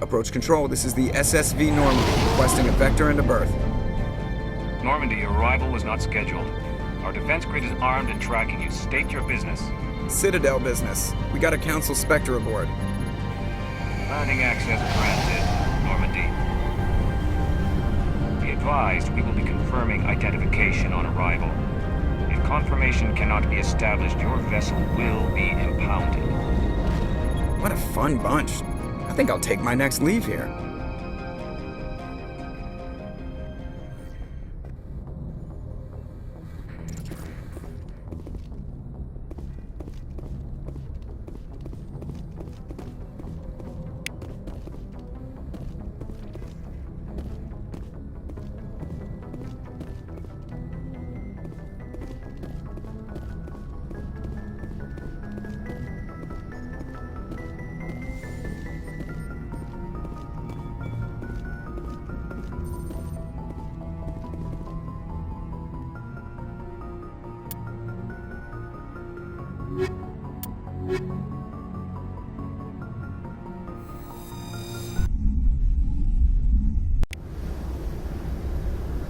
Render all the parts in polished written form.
Approach control, this is the SSV Normandy, requesting a vector and a berth. Normandy, your arrival was not scheduled. Our defense grid is armed and tracking you. State your business. Citadel business. We got a Council Spectre aboard. Landing access granted, Normandy. Be advised, we will be confirming identification on arrival. If confirmation cannot be established, your vessel will be impounded. What a fun bunch. I think I'll take my next leave here.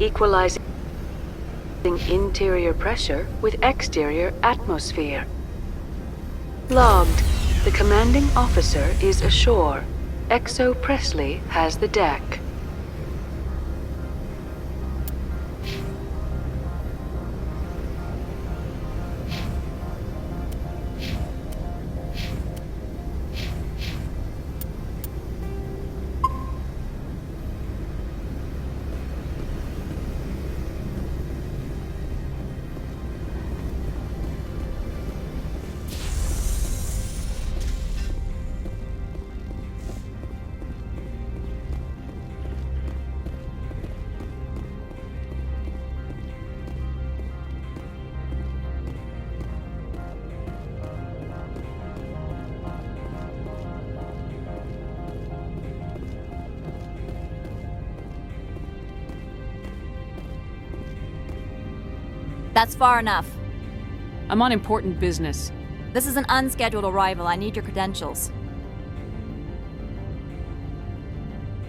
Equalizing interior pressure with exterior atmosphere. Logged. The commanding officer is ashore. Exo Presley has the deck. That's far enough. I'm on important business. This is an unscheduled arrival. I need your credentials.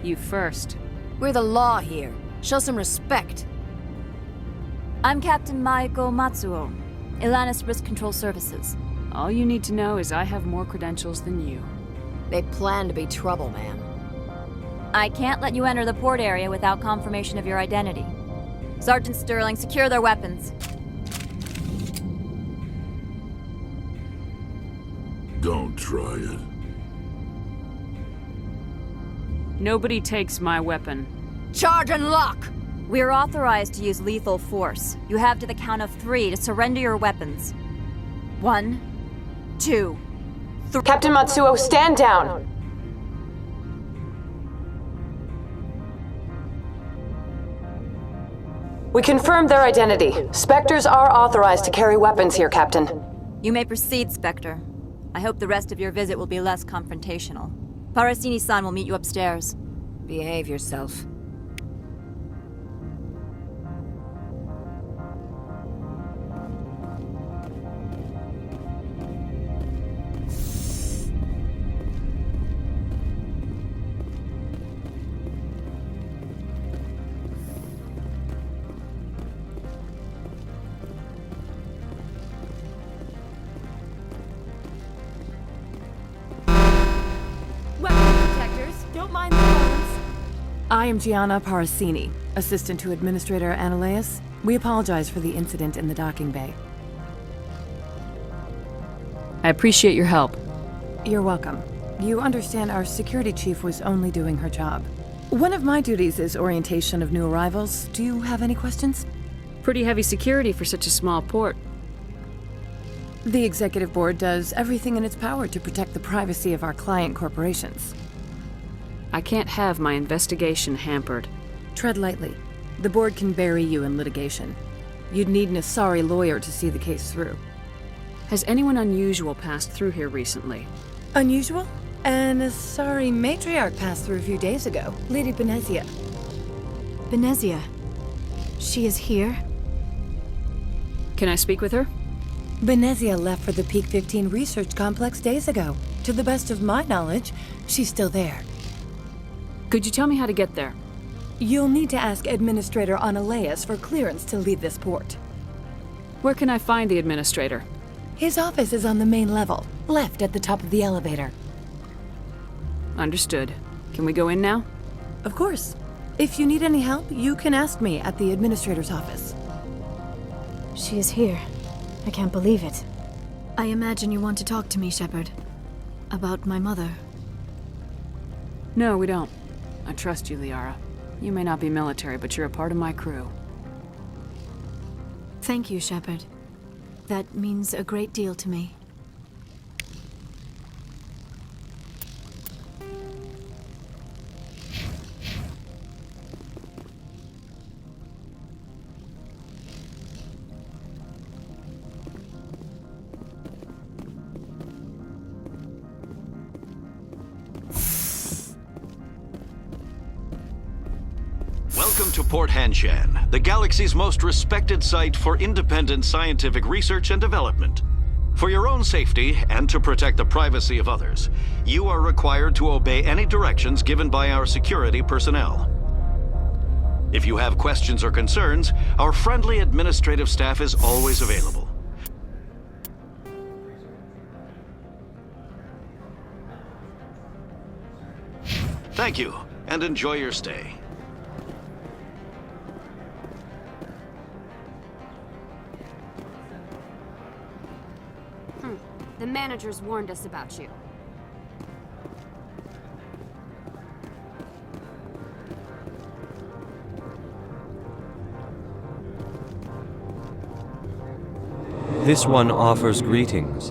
You first. We're the law here. Show some respect. I'm Captain Maiko Matsuo, Ilanis Risk Control Services. All you need to know is I have more credentials than you. They plan to be trouble, man. I can't let you enter the port area without confirmation of your identity. Sergeant Sterling, secure their weapons. Don't try it. Nobody takes my weapon. Charge and lock! We are authorized to use lethal force. You have to the count of 3 to surrender your weapons. 1, 2, 3. Captain Matsuo, stand down! We confirmed their identity. Spectres are authorized to carry weapons here, Captain. You may proceed, Spectre. I hope the rest of your visit will be less confrontational. Parasini-san will meet you upstairs. Behave yourself. I am Gianna Parasini, assistant to Administrator Ananias. We apologize for the incident in the docking bay. I appreciate your help. You're welcome. You understand our security chief was only doing her job. One of my duties is orientation of new arrivals. Do you have any questions? Pretty heavy security for such a small port. The executive board does everything in its power to protect the privacy of our client corporations. I can't have my investigation hampered. Tread lightly. The board can bury you in litigation. You'd need an Asari lawyer to see the case through. Has anyone unusual passed through here recently? Unusual? An Asari matriarch passed through a few days ago. Lady Benezia. Benezia? She is here? Can I speak with her? Benezia left for the Peak 15 research complex days ago. To the best of my knowledge, she's still there. Could you tell me how to get there? You'll need to ask Administrator Ananias for clearance to leave this port. Where can I find the administrator? His office is on the main level, left at the top of the elevator. Understood. Can we go in now? Of course. If you need any help, you can ask me at the administrator's office. She is here. I can't believe it. I imagine you want to talk to me, Shepard. About my mother. No, we don't. I trust you, Liara. You may not be military, but you're a part of my crew. Thank you, Shepard. That means a great deal to me. Welcome to Port Hanshan, the galaxy's most respected site for independent scientific research and development. For your own safety and to protect the privacy of others, you are required to obey any directions given by our security personnel. If you have questions or concerns, our friendly administrative staff is always available. Thank you, and enjoy your stay. The managers warned us about you. This one offers greetings.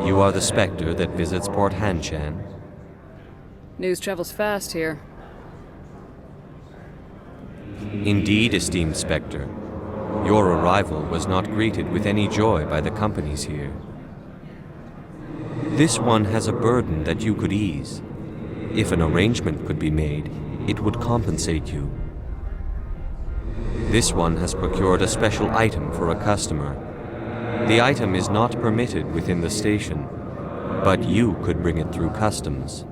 You are the Spectre that visits Port Hanshan. News travels fast here. Indeed, esteemed Spectre. Your arrival was not greeted with any joy by the companies here. This one has a burden that you could ease. If an arrangement could be made, it would compensate you. This one has procured a special item for a customer. The item is not permitted within the station, but you could bring it through customs.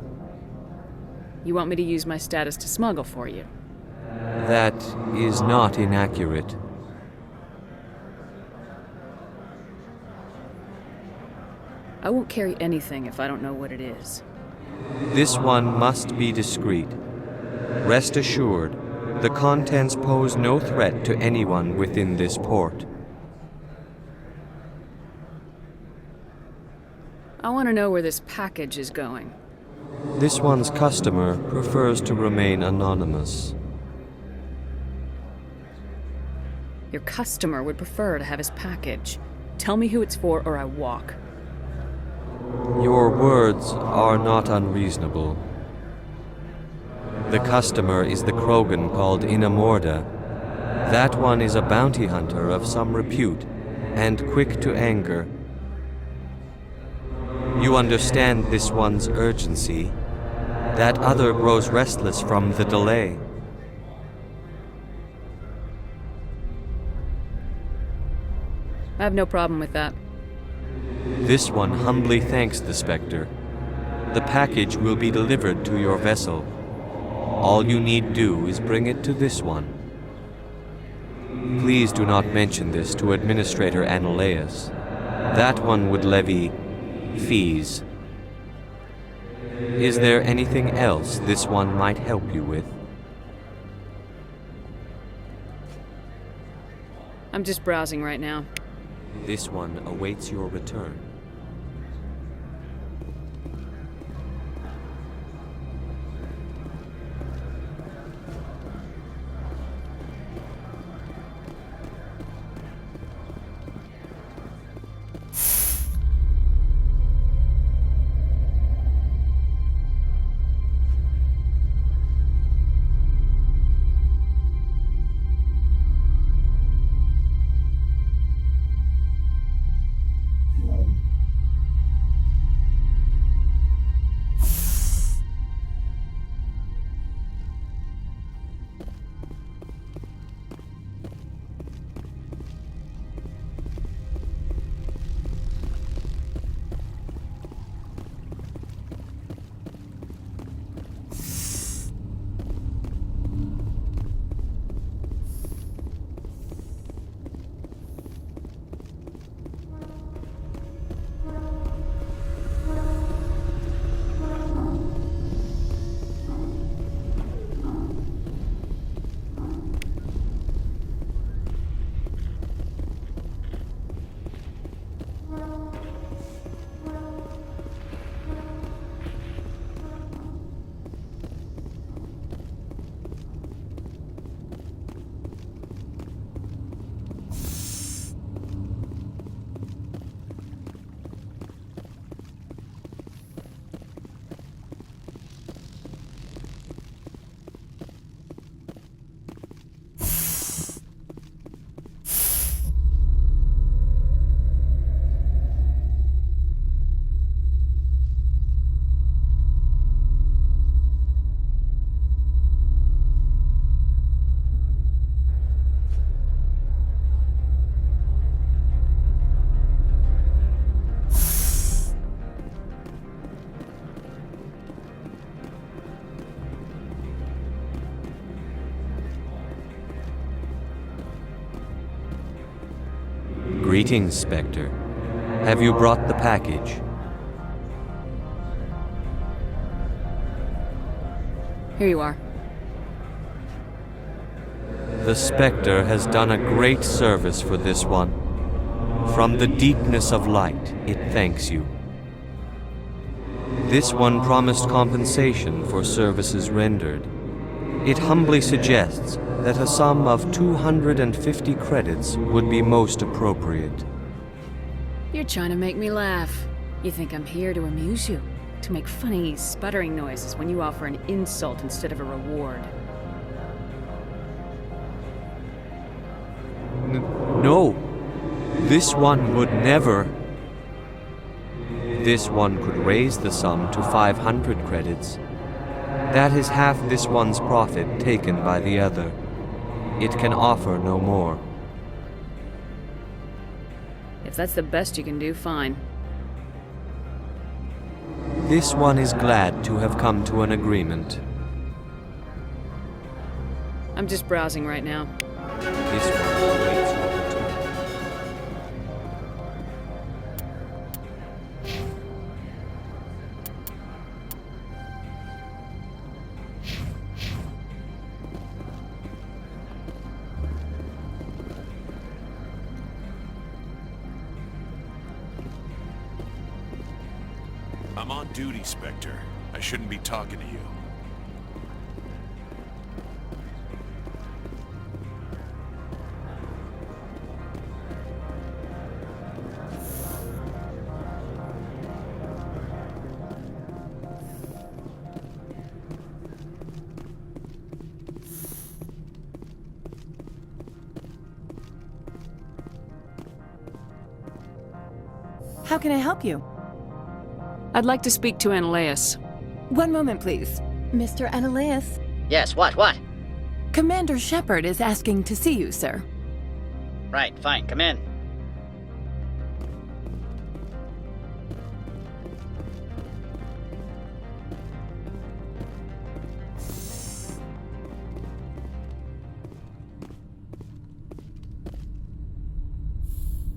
You want me to use my status to smuggle for you? That is not inaccurate. I won't carry anything if I don't know what it is. This one must be discreet. Rest assured, The contents pose no threat to anyone within this port. I want to know where this package is going. This one's customer prefers to remain anonymous. Your customer would prefer to have his package. Tell me who it's for or I walk. Your words are not unreasonable. The customer is the Krogan called Inamorda. That one is a bounty hunter of some repute, and quick to anger. You understand this one's urgency. That other grows restless from the delay. I have no problem with that. This one humbly thanks the Spectre. The package will be delivered to your vessel. All you need do is bring it to this one. Please do not mention this to Administrator Annaleus. That one would levy fees. Is there anything else this one might help you with? I'm just browsing right now. This one awaits your return. Greetings, Spectre. Have you brought the package? Here you are. The Spectre has done a great service for this one. From the deepness of light, it thanks you. This one promised compensation for services rendered. It humbly suggests that a sum of 250 credits would be most appropriate. You're trying to make me laugh. You think I'm here to amuse you? To make funny, sputtering noises when you offer an insult instead of a reward? No, this one would never. This one could raise the sum to 500 credits. That is half this one's profit taken by the other. It can offer no more. If that's the best you can do, fine. This one is glad to have come to an agreement. I'm just browsing right now. This one awaits your return. I'm on duty, Spectre. I shouldn't be talking to you. How can I help you? I'd like to speak to Analeas. One moment, please. Mr. Analeas? Yes, what? Commander Shepard is asking to see you, sir. Right, fine, come in.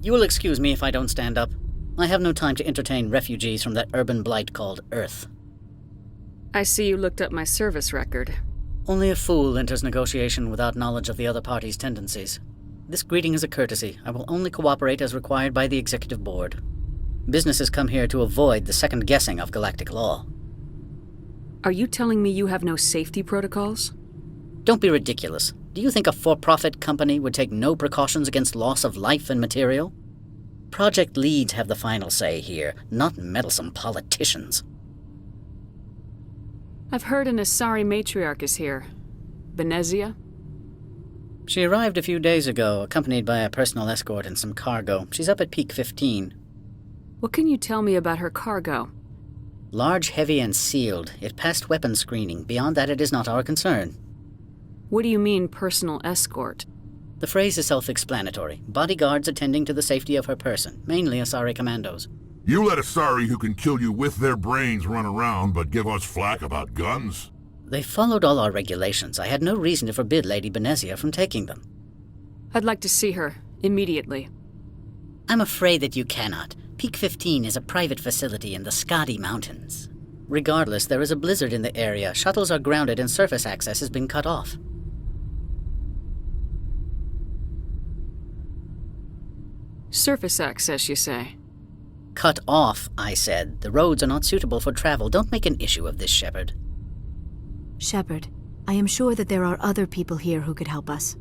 You will excuse me if I don't stand up. I have no time to entertain refugees from that urban blight called Earth. I see you looked up my service record. Only a fool enters negotiation without knowledge of the other party's tendencies. This greeting is a courtesy. I will only cooperate as required by the Executive Board. Businesses come here to avoid the second guessing of galactic law. Are you telling me you have no safety protocols? Don't be ridiculous. Do you think a for-profit company would take no precautions against loss of life and material? Project leads have the final say here, not meddlesome politicians. I've heard an Asari Matriarch is here. Benezia? She arrived a few days ago, accompanied by a personal escort and some cargo. She's up at Peak 15. What can you tell me about her cargo? Large, heavy, and sealed. It passed weapons screening. Beyond that, it is not our concern. What do you mean, personal escort? The phrase is self-explanatory. Bodyguards attending to the safety of her person, mainly Asari commandos. You let Asari who can kill you with their brains run around, but give us flack about guns? They followed all our regulations. I had no reason to forbid Lady Benezia from taking them. I'd like to see her, immediately. I'm afraid that you cannot. Peak 15 is a private facility in the Skadi Mountains. Regardless, there is a blizzard in the area. Shuttles are grounded and surface access has been cut off. Surface access, you say? Cut off, I said. The roads are not suitable for travel. Don't make an issue of this, Shepard. Shepard, I am sure that there are other people here who could help us.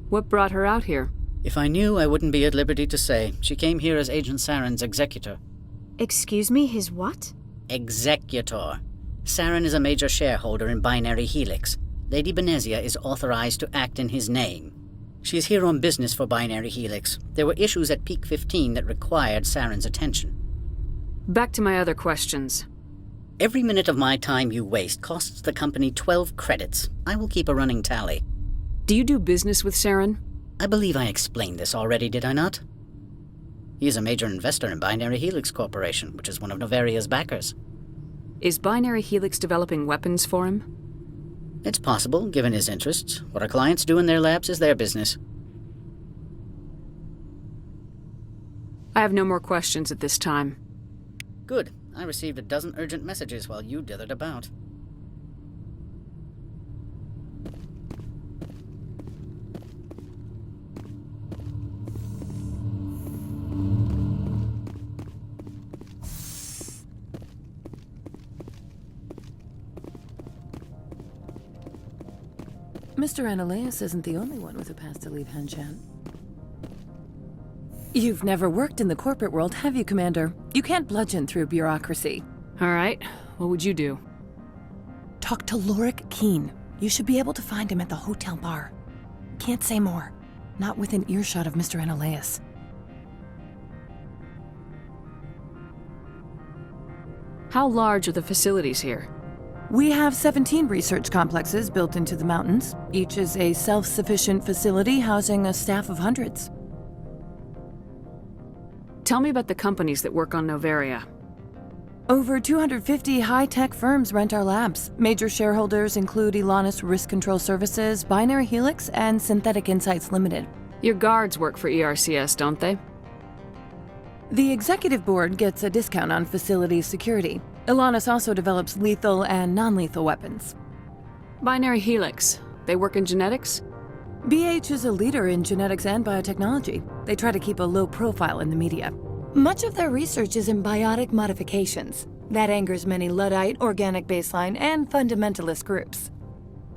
What brought her out here? If I knew, I wouldn't be at liberty to say. She came here as Agent Saren's executor. Excuse me, his what? Executor. Saren is a major shareholder in Binary Helix. Lady Benezia is authorized to act in his name. She is here on business for Binary Helix. There were issues at Peak 15 that required Saren's attention. Back to my other questions. Every minute of my time you waste costs the company 12 credits. I will keep a running tally. Do you do business with Saren? I believe I explained this already, did I not? He is a major investor in Binary Helix Corporation, which is one of Noveria's backers. Is Binary Helix developing weapons for him? It's possible, given his interests. What our clients do in their labs is their business. I have no more questions at this time. Good. I received a dozen urgent messages while you dithered about. Mr. Analeas isn't the only one with a pass to leave Hanshan. You've never worked in the corporate world, have you, Commander? You can't bludgeon through bureaucracy. All right. What would you do? Talk to Lorik Keen. You should be able to find him at the hotel bar. Can't say more. Not within earshot of Mr. Analeas. How large are the facilities here? We have 17 research complexes built into the mountains. Each is a self-sufficient facility housing a staff of hundreds. Tell me about the companies that work on Noveria. Over 250 high-tech firms rent our labs. Major shareholders include Elanis Risk Control Services, Binary Helix, and Synthetic Insights Limited. Your guards work for ERCS, don't they? The executive board gets a discount on facility security. Elanis also develops lethal and non-lethal weapons. Binary Helix. They work in genetics? BH is a leader in genetics and biotechnology. They try to keep a low profile in the media. Much of their research is in biotic modifications. That angers many Luddite, organic baseline, and fundamentalist groups.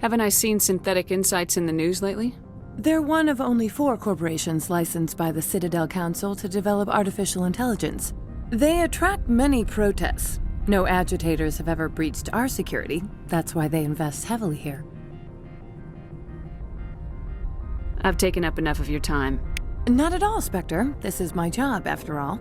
Haven't I seen Synthetic Insights in the news lately? They're one of only 4 corporations licensed by the Citadel Council to develop artificial intelligence. They attract many protests. No agitators have ever breached our security. That's why they invest heavily here. I've taken up enough of your time. Not at all, Spectre. This is my job, after all.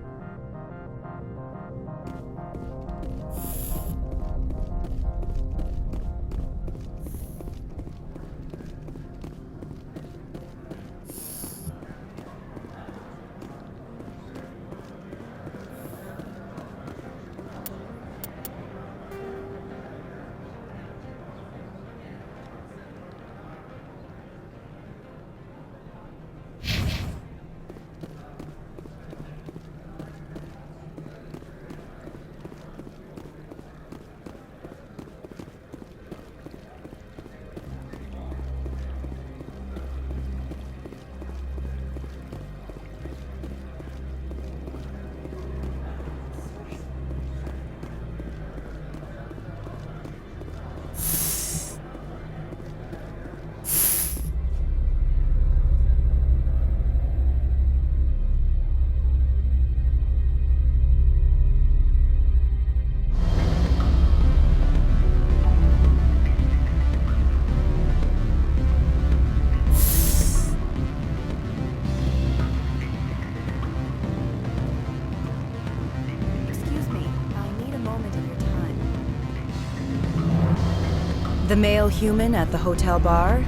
The male human at the hotel bar?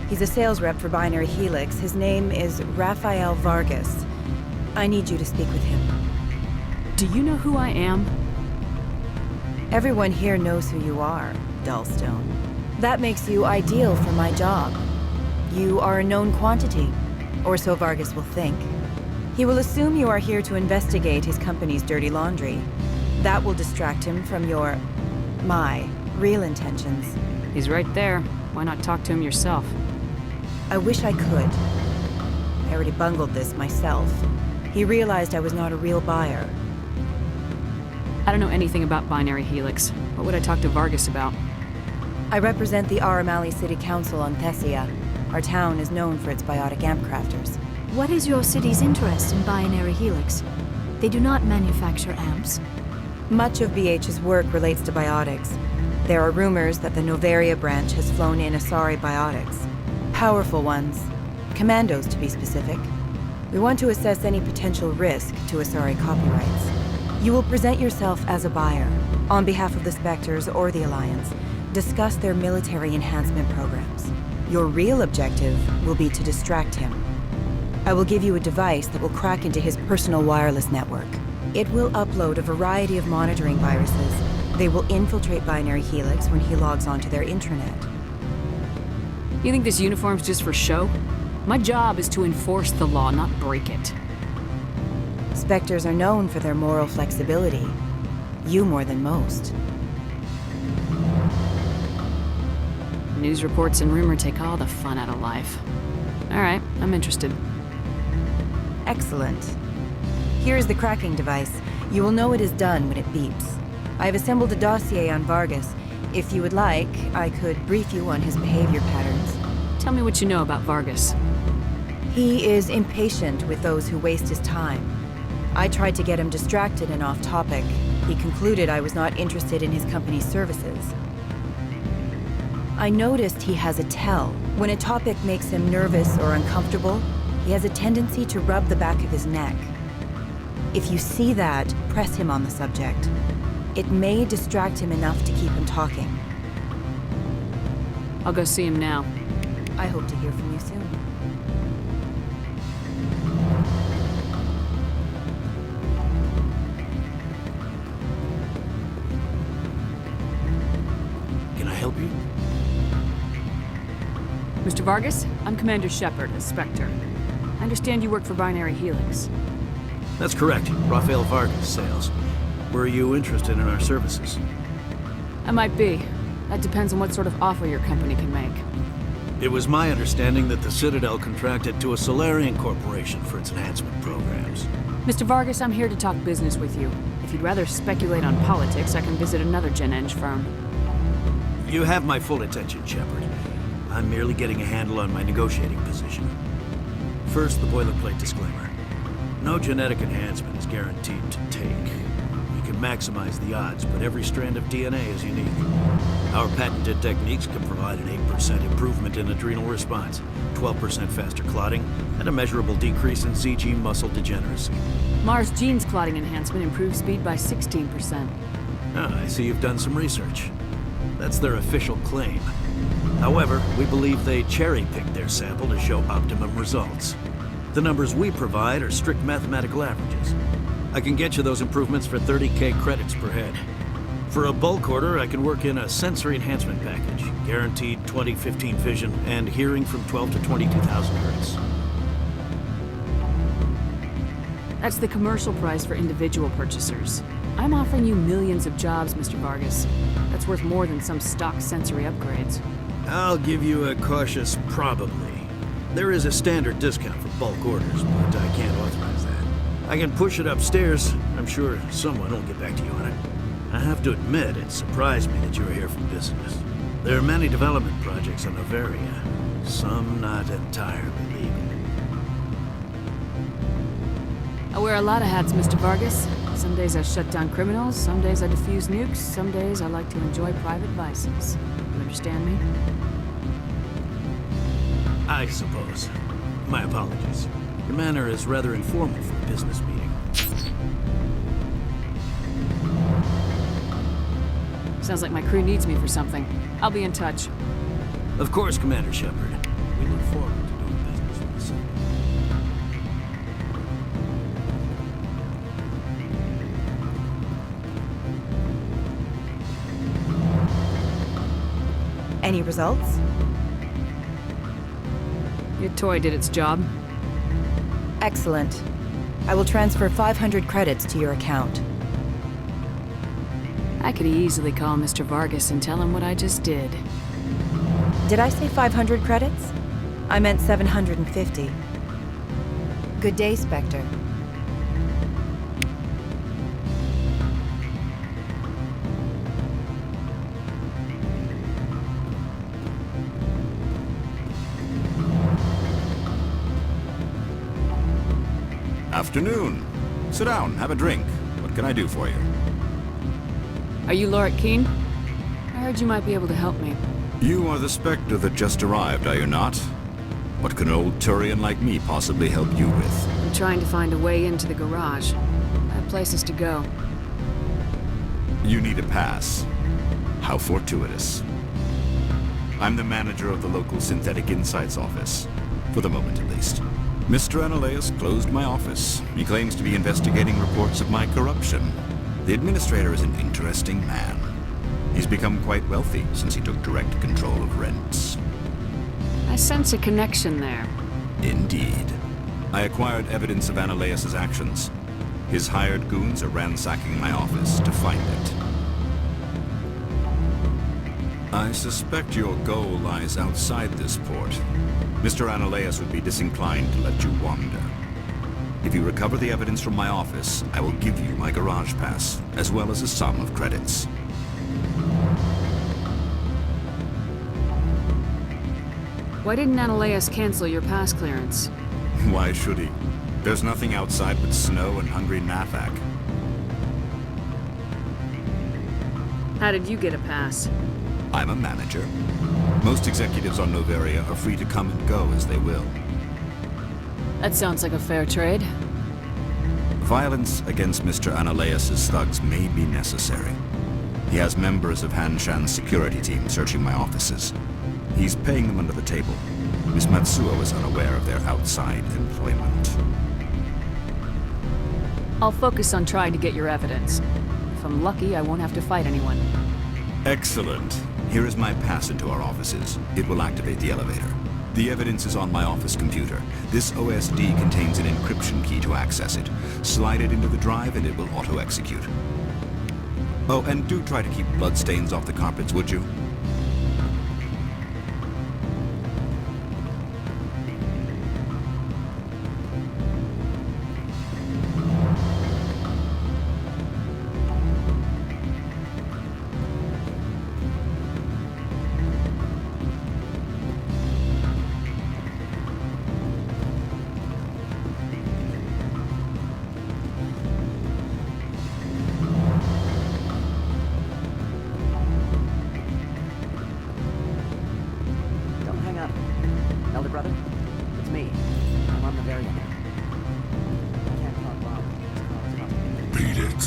He's a sales rep for Binary Helix. His name is Rafael Vargas. I need you to speak with him. Do you know who I am? Everyone here knows who you are, Dullstone. That makes you ideal for my job. You are a known quantity, or so Vargas will think. He will assume you are here to investigate his company's dirty laundry. That will distract him from my real intentions. He's right there. Why not talk to him yourself? I wish I could. I already bungled this myself. He realized I was not a real buyer. I don't know anything about Binary Helix. What would I talk to Vargas about? I represent the Aramali City Council on Thessia. Our town is known for its biotic amp crafters. What is your city's interest in Binary Helix? They do not manufacture amps. Much of BH's work relates to biotics. There are rumors that the Noveria branch has flown in Asari biotics. Powerful ones. Commandos, to be specific. We want to assess any potential risk to Asari copyrights. You will present yourself as a buyer, on behalf of the Spectres or the Alliance. Discuss their military enhancement programs. Your real objective will be to distract him. I will give you a device that will crack into his personal wireless network. It will upload a variety of monitoring viruses. They will infiltrate Binary Helix when he logs onto their intranet. You think this uniform's just for show? My job is to enforce the law, not break it. Spectres are known for their moral flexibility. You more than most. News reports and rumor take all the fun out of life. All right, I'm interested. Excellent. Here is the cracking device. You will know it is done when it beeps. I have assembled a dossier on Vargas. If you would like, I could brief you on his behavior patterns. Tell me what you know about Vargas. He is impatient with those who waste his time. I tried to get him distracted and off topic. He concluded I was not interested in his company's services. I noticed he has a tell. When a topic makes him nervous or uncomfortable, he has a tendency to rub the back of his neck. If you see that, press him on the subject. It may distract him enough to keep him talking. I'll go see him now. I hope to hear from you soon. Can I help you? Mr. Vargas, I'm Commander Shepard, a Spectre. I understand you work for Binary Helix. That's correct. Rafael Vargas, sales. Were you interested in our services? I might be. That depends on what sort of offer your company can make. It was my understanding that the Citadel contracted to a Solarian corporation for its enhancement programs. Mr. Vargas, I'm here to talk business with you. If you'd rather speculate on politics, I can visit another Gen Eng firm. You have my full attention, Shepard. I'm merely getting a handle on my negotiating position. First, the boilerplate disclaimer. No genetic enhancement is guaranteed to take. We can maximize the odds, but every strand of DNA is unique. Our patented techniques can provide an 8% improvement in adrenal response, 12% faster clotting, and a measurable decrease in ZG muscle degeneracy. Mars Gene's clotting enhancement improves speed by 16%. Ah, I see you've done some research. That's their official claim. However, we believe they cherry-picked their sample to show optimum results. The numbers we provide are strict mathematical averages. I can get you those improvements for 30K credits per head. For a bulk order, I can work in a sensory enhancement package, guaranteed 20/15 vision, and hearing from 12 to 22,000 hertz. That's the commercial price for individual purchasers. I'm offering you millions of jobs, Mr. Vargas. That's worth more than some stock sensory upgrades. I'll give you a cautious probably. There is a standard discount for bulk orders, but I can't authorize that. I can push it upstairs. I'm sure someone will get back to you on it. I have to admit, it surprised me that you were here for business. There are many development projects on Noveria, some not entirely legal. I wear a lot of hats, Mr. Vargas. Some days I shut down criminals, some days I defuse nukes, some days I like to enjoy private vices. You understand me? I suppose. My apologies. Your manner is rather informal for a business meeting. Sounds like my crew needs me for something. I'll be in touch. Of course, Commander Shepard. We look forward to doing business with the city. Any results? Your toy did its job. Excellent. I will transfer 500 credits to your account. I could easily call Mr. Vargas and tell him what I just did. Did I say 500 credits? I meant 750. Good day, Spectre. Afternoon. Sit down, have a drink. What can I do for you? Are you Lord Keene? I heard you might be able to help me. You are the Spectre that just arrived, are you not? What can an old Turian like me possibly help you with? I'm trying to find a way into the garage. I have places to go. You need a pass. How fortuitous. I'm the manager of the local Synthetic Insights office. For the moment, at least. Mr. Analaeus closed my office. He claims to be investigating reports of my corruption. The administrator is an interesting man. He's become quite wealthy since he took direct control of rents. I sense a connection there. Indeed. I acquired evidence of Analaeus' actions. His hired goons are ransacking my office to find it. I suspect your goal lies outside this port. Mr. Analaeus would be disinclined to let you wander. If you recover the evidence from my office, I will give you my garage pass, as well as a sum of credits. Why didn't Analaeus cancel your pass clearance? Why should he? There's nothing outside but snow and hungry Nathak. How did you get a pass? I'm a manager. Most executives on Noveria are free to come and go as they will. That sounds like a fair trade. Violence against Mr. Analaeus' thugs may be necessary. He has members of Han Shan's security team searching my offices. He's paying them under the table. Miss Matsuo is unaware of their outside employment. I'll focus on trying to get your evidence. If I'm lucky, I won't have to fight anyone. Excellent. Here is my pass into our offices. It will activate the elevator. The evidence is on my office computer. This OSD contains an encryption key to access it. Slide it into the drive and it will auto-execute. Oh, and do try to keep bloodstains off the carpets, would you? brother. It's me. I'm on Noveria now. I can't talk loud. Beat it.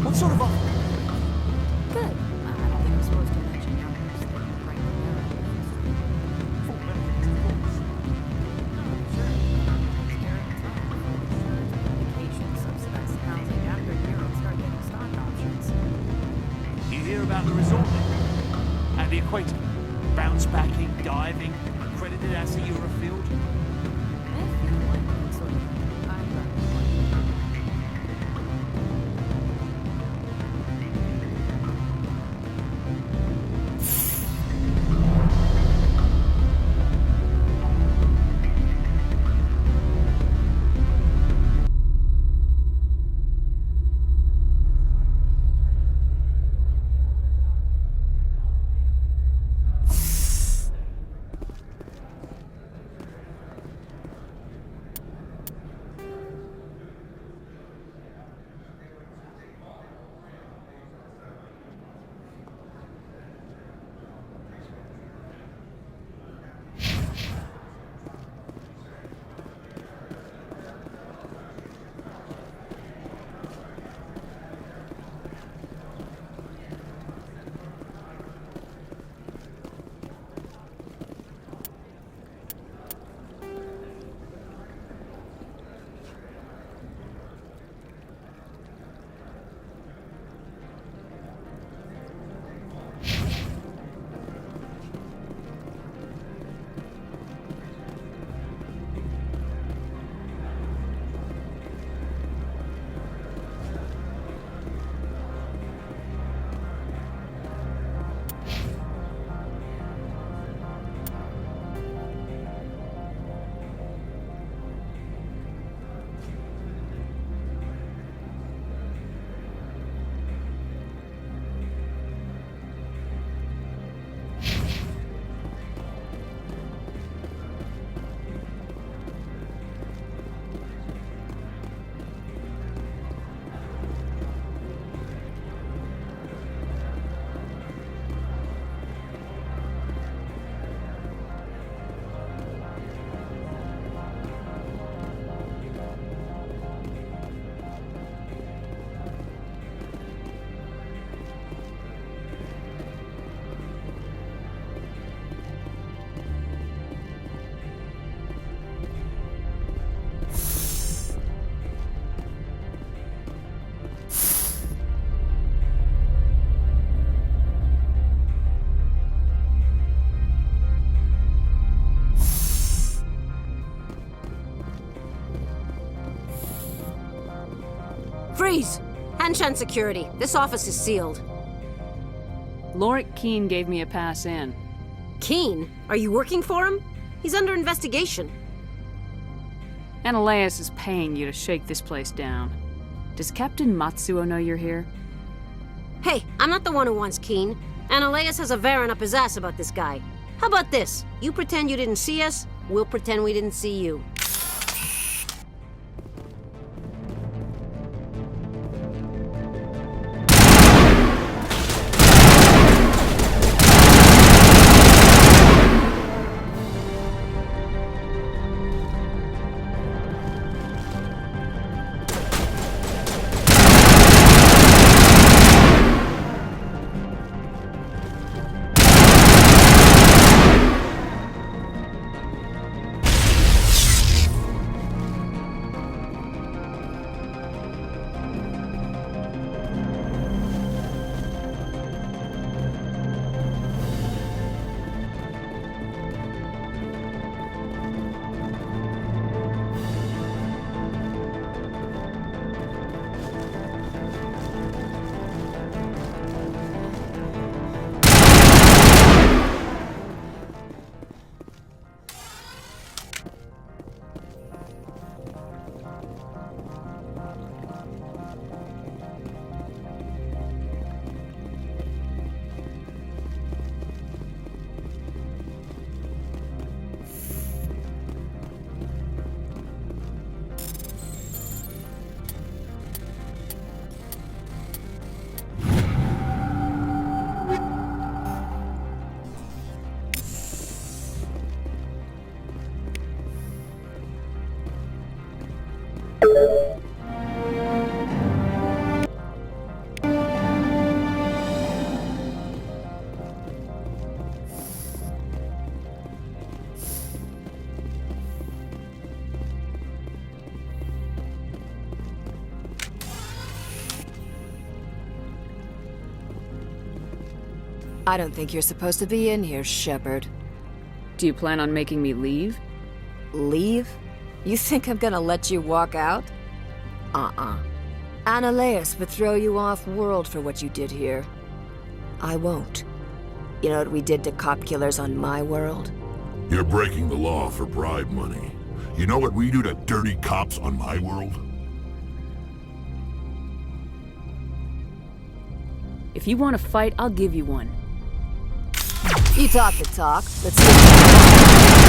What sort of offer? Good. I don't think I'm supposed to mention numbers. They're right now. Full benefits, of course. No, sure. Takes care of the top. Insurance, vacation, subsidized housing. After a year, I'll start getting stock options. You hear about the resort then? And the equator? Bounce backing, diving, accredited as a Eurofield? I feel like that sort of thing. I've got plenty. Freeze! Hanshan security. This office is sealed. Lorik Keene gave me a pass in. Keene? Are you working for him? He's under investigation. Ananias is paying you to shake this place down. Does Captain Matsuo know you're here? Hey, I'm not the one who wants Keene. Ananias has a Varen up his ass about this guy. How about this? You pretend you didn't see us, we'll pretend we didn't see you. I don't think you're supposed to be in here, Shepard. Do you plan on making me leave? Leave? You think I'm gonna let you walk out? Annaleus would throw you off-world for what you did here. I won't. You know what we did to cop killers on my world? You're breaking the law for bribe money. You know what we do to dirty cops on my world? If you want to fight, I'll give you one. You talk the talk. Let's see.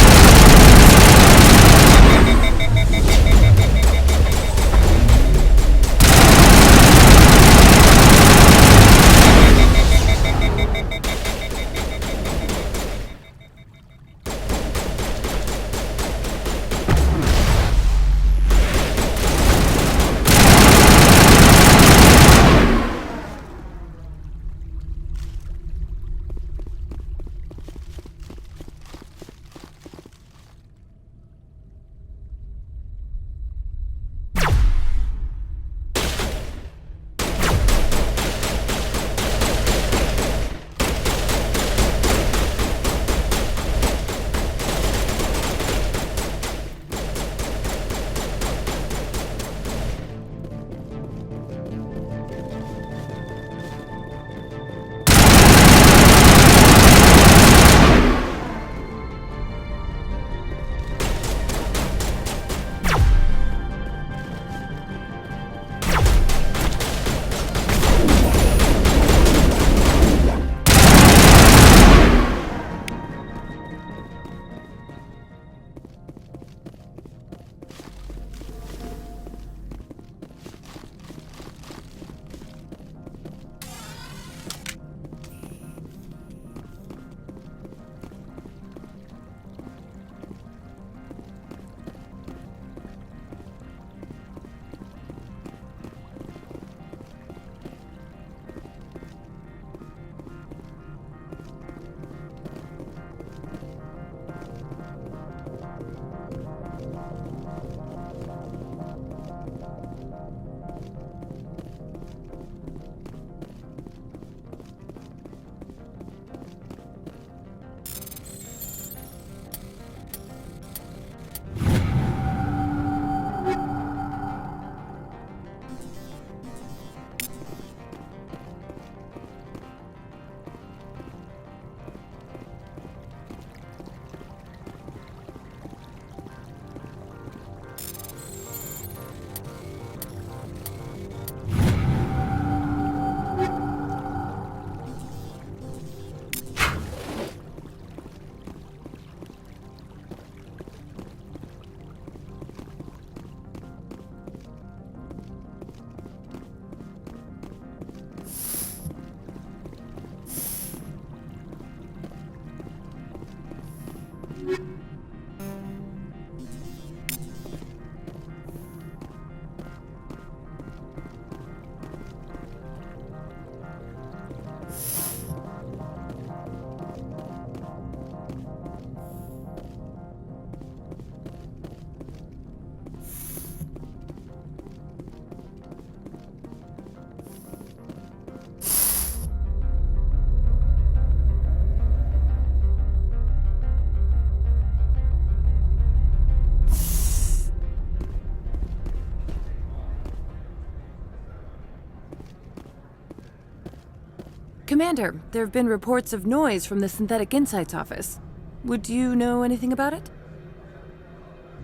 Commander, there have been reports of noise from the Synthetic Insights office. Would you know anything about it?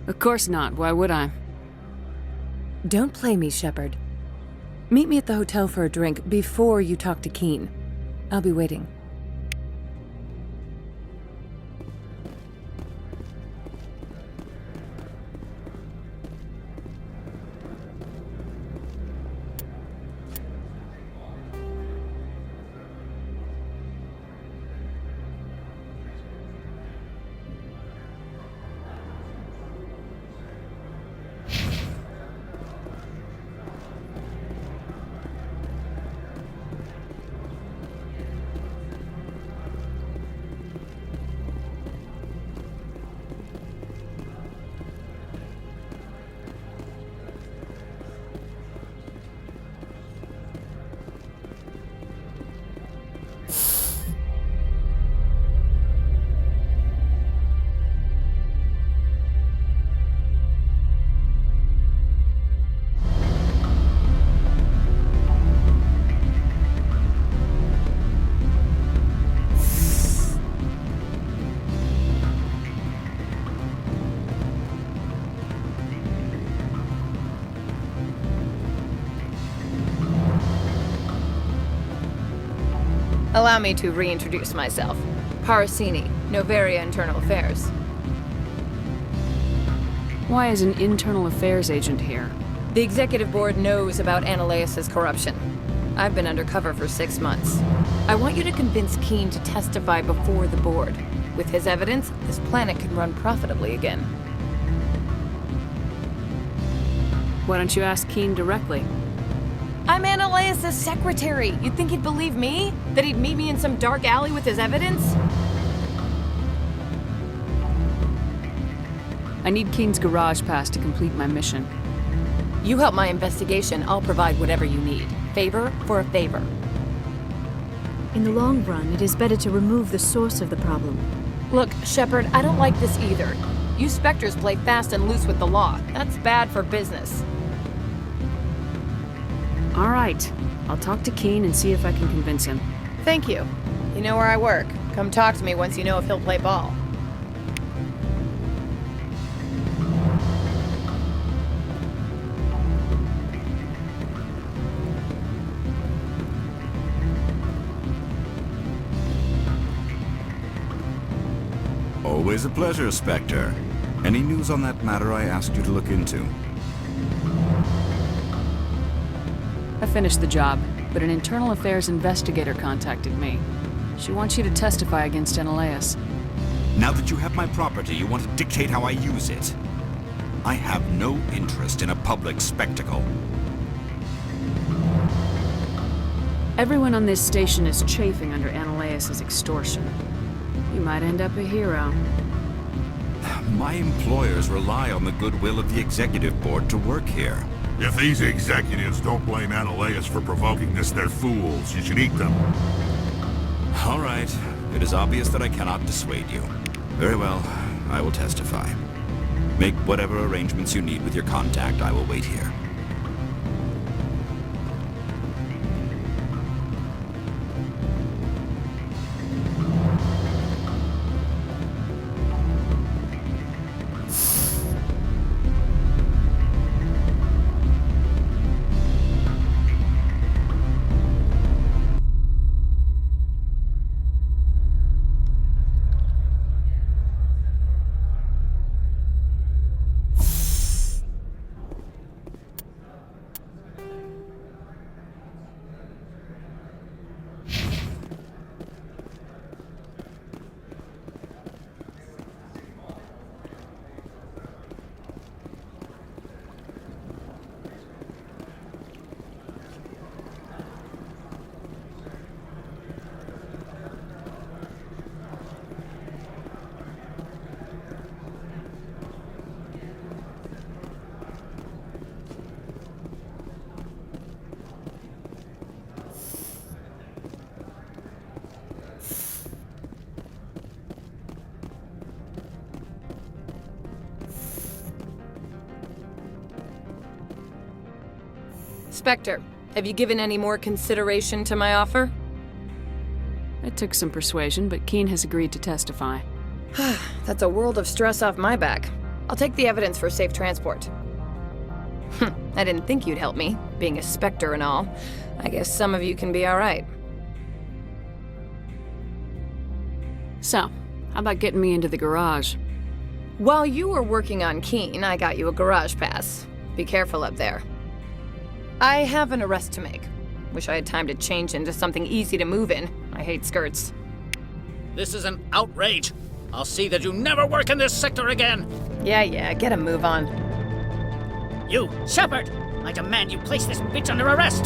Of course not. Why would I? Don't play me, Shepard. Meet me at the hotel for a drink before you talk to Keen. I'll be waiting. Allow me to reintroduce myself. Parasini, Noveria Internal Affairs. Why is an internal affairs agent here? The executive board knows about Ananias' corruption. I've been undercover for 6 months. I want you to convince Keen to testify before the board. With his evidence, this planet can run profitably again. Why don't you ask Keen directly? I'm Ananias' secretary. You'd think he'd believe me? That he'd meet me in some dark alley with his evidence? I need Keen's garage pass to complete my mission. You help my investigation, I'll provide whatever you need. Favor for a favor. In the long run, it is better to remove the source of the problem. Look, Shepard, I don't like this either. You Spectres play fast and loose with the law. That's bad for business. All right. I'll talk to Keen and see if I can convince him. Thank you. You know where I work. Come talk to me once you know if he'll play ball. Always a pleasure, Spectre. Any news on that matter I asked you to look into? I finished the job, but an internal affairs investigator contacted me. She wants you to testify against Ananias. Now that you have my property, you want to dictate how I use it. I have no interest in a public spectacle. Everyone on this station is chafing under Ananias' extortion. You might end up a hero. My employers rely on the goodwill of the executive board to work here. If these executives don't blame Ananias for provoking this, they're fools. You should eat them. All right. It is obvious that I cannot dissuade you. Very well. I will testify. Make whatever arrangements you need with your contact. I will wait here. Spectre, have you given any more consideration to my offer? It took some persuasion, but Keen has agreed to testify. That's a world of stress off my back. I'll take the evidence for safe transport. I didn't think you'd help me, being a Spectre and all. I guess some of you can be alright. So, how about getting me into the garage? While you were working on Keen, I got you a garage pass. Be careful up there. I have an arrest to make. Wish I had time to change into something easy to move in. I hate skirts. This is an outrage. I'll see that you never work in this sector again. Yeah, get a move on. You, Shepard! I demand you place this bitch under arrest!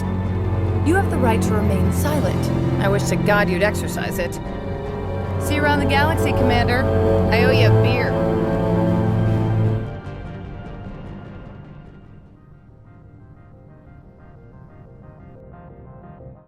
You have the right to remain silent. I wish to God you'd exercise it. See you around the galaxy, Commander. I owe you a beer.